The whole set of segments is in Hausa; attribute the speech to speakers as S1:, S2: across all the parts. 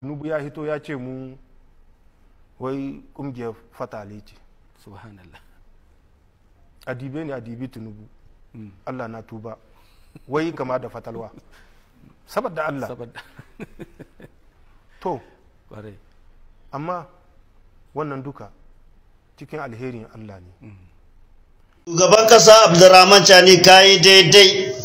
S1: Nubu ya hito ya ce mu wai kungiyar fatale ce.
S2: Subhanallah.
S1: Adibe ne adibi Tinubu. Allah na tuba. Wai kama da fatalwa. Saboda Allah.
S2: Saboda.
S1: To.
S2: Ƙwarai.
S1: Amma wannan duka cikin alherin Allah ne.
S3: Shugaban kasa Abdurrahman Chani kayi daidai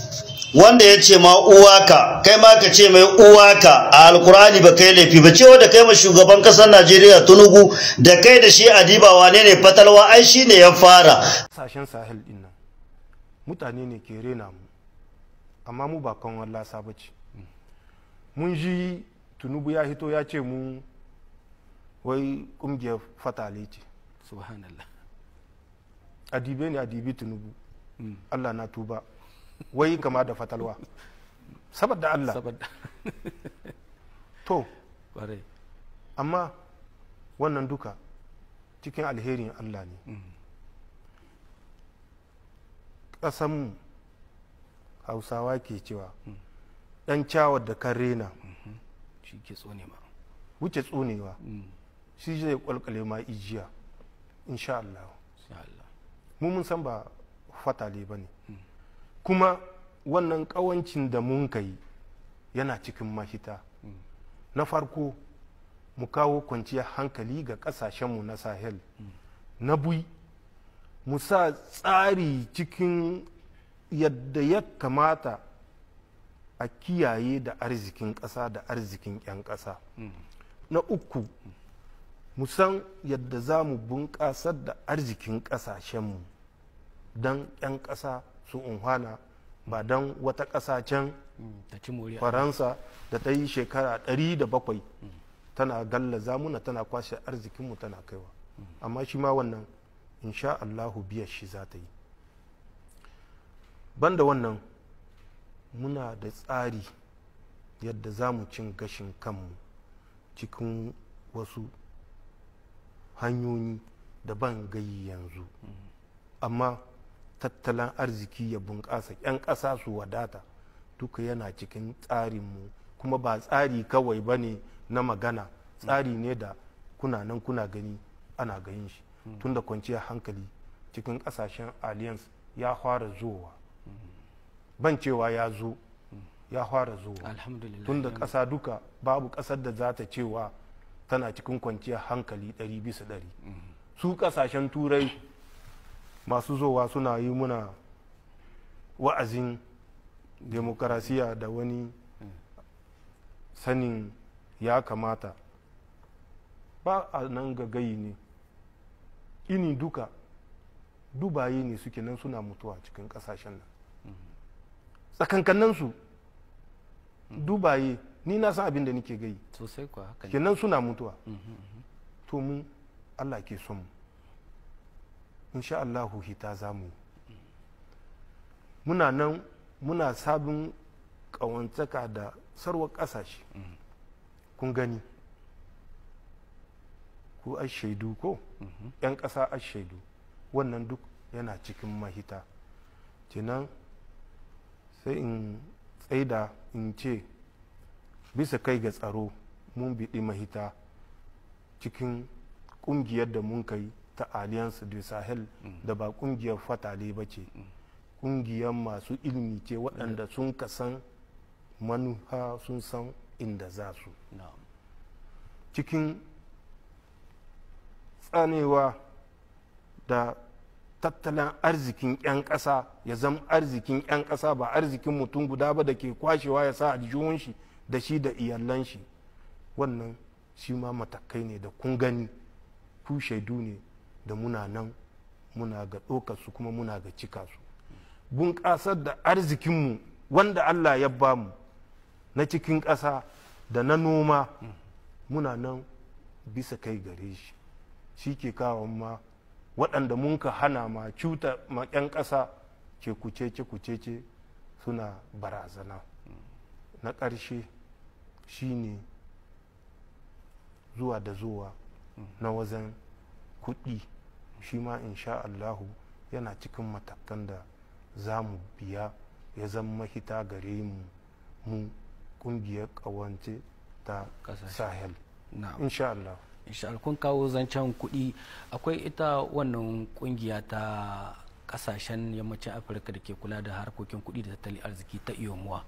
S3: wanda ya ce ma uwaka kai ma ka ce mai uwaka a alkurani ba kai laifi ba cewa da kai ma shugaban kasar Najeriya Tinubu da kai da shi Adiba wane ne fatalwa ai shi ne ya fara.
S1: Sashen Sahel din nan mutane ne ke rena mu amma mu ba kan wallasa ba ce. Mun ji Tinubu ya hito ya ce mu wai kungiyar fatale ce.
S2: Subhanallah.
S1: Adibe ne adibi Tinubu. Allah na tuba. Wai kama da fatalwa. Saboda Allah.
S2: Saboda.
S1: To.
S2: Ƙwarai.
S1: Amma wannan duka cikin alherin Allah ne. Ƙasanmu Hausawa ke cewa ɗan cawar da kan rena
S2: Shi ke tsone ma.
S1: wuce tsonewa shi zai kwalkwale ma ijiya insha Allah.
S2: Insha Allah.
S1: Mun san ba fatale ba ne. Kuma wannan ƙawancin da mun kai yana cikin mahita. Na farko mu kawo kwanciyar hankali ga ƙasashenmu na Sahel. Na bui mu sa tsari cikin yadda ya kamata a kiyaye da arzikin ƙasa da arzikin 'yan ƙasa. Na uku mu san yadda za mu bunƙasar da arzikin ƙasashenmu don 'yan ƙasa su unhwana ba don wata ƙasa can Faransa da ta yi shekara 107 tana gallaza muna tana kwashe arzikinmu tana kaiwa. Amma shi ma wannan insha Allahu biyar shi za ta yi. Banda wannan muna da tsari yadda za mu cin gashin kanmu cikin wasu hanyoyi da ban gayi yanzu. Amma tattalin arziki ya bunƙasa 'yan ƙasa su wadata duka yana cikin tsarinmu, kuma ba tsari kawai ba ne na magana, tsari ne da kuna nan kuna gani ana ganin shi. Tun da kwanciyar hankali cikin ƙasashen alliance ya fara zowa, ban cewa ya zo, ya fara zowa. Tun da ƙasa duka babu ƙasar da za ta cewa tana cikin kwanciyar hankali 100%. Su ƙasashen turai masu zowa suna yi muna wa'azin demokarasiya da wani sanin ya kamata, ba a nan gagayi ne. Ini duka dubaye ne suke nan suna mutuwa cikin ƙasashen nan. Tsakankanansu dubaye ni na san abin da nake gai
S2: sosai kuwa haka ne.
S1: Kenan suna mutuwa. To mu Allah ke son mu, insha Allahu hita za mu. Muna nan muna sabon ƙawantaka da sarwar ƙasashe. Kun gani ku a shaidu ko 'yan ƙasa a shaidu, wannan duk yana cikin mahita. Kenan sai in tsaida in ce bisa kai ga tsaro mun biɗi mahita cikin ƙungiyar da mun kai ta Alliance du Sahel da ba ƙungiyar fatale ba ce. Ƙungiyar masu ilimi ce waɗanda sun kasan manuha, sun san inda za su. Cikin tsanewa da tattalin arzikin 'yan ƙasa ya zama arzikin 'yan ƙasa ba arzikin mutum guda ba da ke kwashewa ya sa aljihun shi da shi da iyalan shi. Wannan shi ma matakai ne da kun gani, ku shaidu ne da muna nan muna ga ɗaukar su kuma muna ga cika su. Bunƙasar da arzikinmu wanda Allah ya bamu na cikin ƙasa da na noma muna nan bisa kai gare shi. Shi ke kawo ma waɗanda mun ka hana ma cuta ma 'yan ƙasa ke kucece suna barazana. Na ƙarshe shi ne zuwa da zuwa na wajen kuɗi, shi ma insha Allahu yana cikin matakan da za mu biya ya zama mahita gare mu ƙungiyar ƙawance ta sahel
S2: na'am
S1: insha Allah.
S2: insha Allah. Kun kawo zancen kuɗi, akwai ita wannan kungiya ta kasashen yammacin Afirka da ke kula da harkokin kuɗi da tattalin arziki ta iyomuwa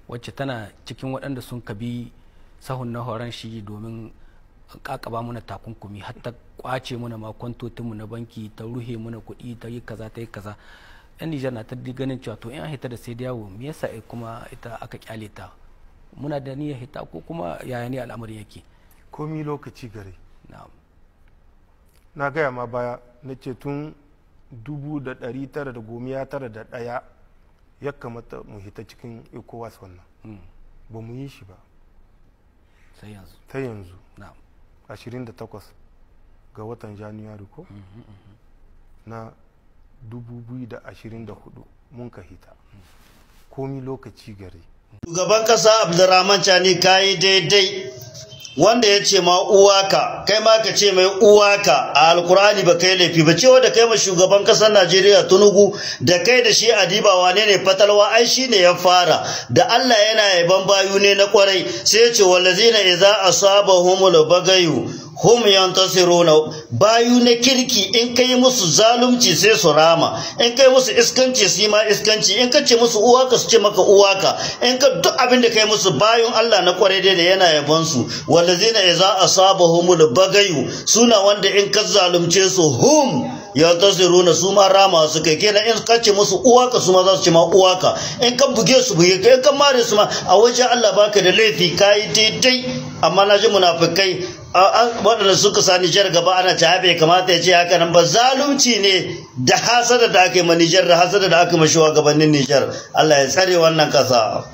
S2: wacce tana cikin waɗanda sun kabi sahun na horon shi domin kakaba muna takunkumi har ta kwace muna ma kwantotinmu na banki, ta ruhe muna kuɗi, ta yi kaza ta yi kaza. yan Nijar na ta ganin cewa to in an hita da sai yawo me yasa kuma ita aka kyale ta, muna da niyyar hita ko kuma yaya ne al'amari yake?
S1: Komi lokaci gare.
S2: na'am
S1: Na gaya ma baya na ce tun 1991 ya kamata mu hita cikin ECOWAS wannan ba mu yi shi ba
S2: sai yanzu.
S1: ta yanzu
S2: na'am
S1: 28 ga watan Janairu ko na 2024 mun ka hita. Komi lokaci gare.
S3: Shugaban kasa Abdurrahman Chani kayi daidai wanda ya ce ma uwaka kai ma ka ce mai uwaka a alkurani ba kai laifi ba, cewa da kai ma shugaban kasar Najeriya Tinubu da kai da shi Adiba wane ne fatalwa ai shi ne ya fara da Allah yana yaban bayu ne na kwarai sai ya ce wallazina idza asabahumul bagayu hum yantasiruna, bayu na kirki in kai musu zalunci sai su rama, in kai musu iskanci su yi ma iskanci, in ka ce musu uwaka su ce maka uwaka, in ka duk abin da kai musu bayun Allah na kwarai da yana yabon su. Wallazina idza asabahumul bagayu suna wanda in ka zalunce su hum yantasiruna su ma rama su kai, kenan in ka ce musu uwaka su ma za su ce ma uwaka, in ka buge su buge ka, in ka mare su ma a wajen Allah baka da laifi kai daidai. Amma na ji munafikai waɗanda suka sa Nijar gaba ana ta bai kamata ya ce haka nan ba, zalunci ne da hasada da aka yi ma Nijar da hasada da aka yi ma shugabannin Nijar. Allah ya tsare wannan ƙasa.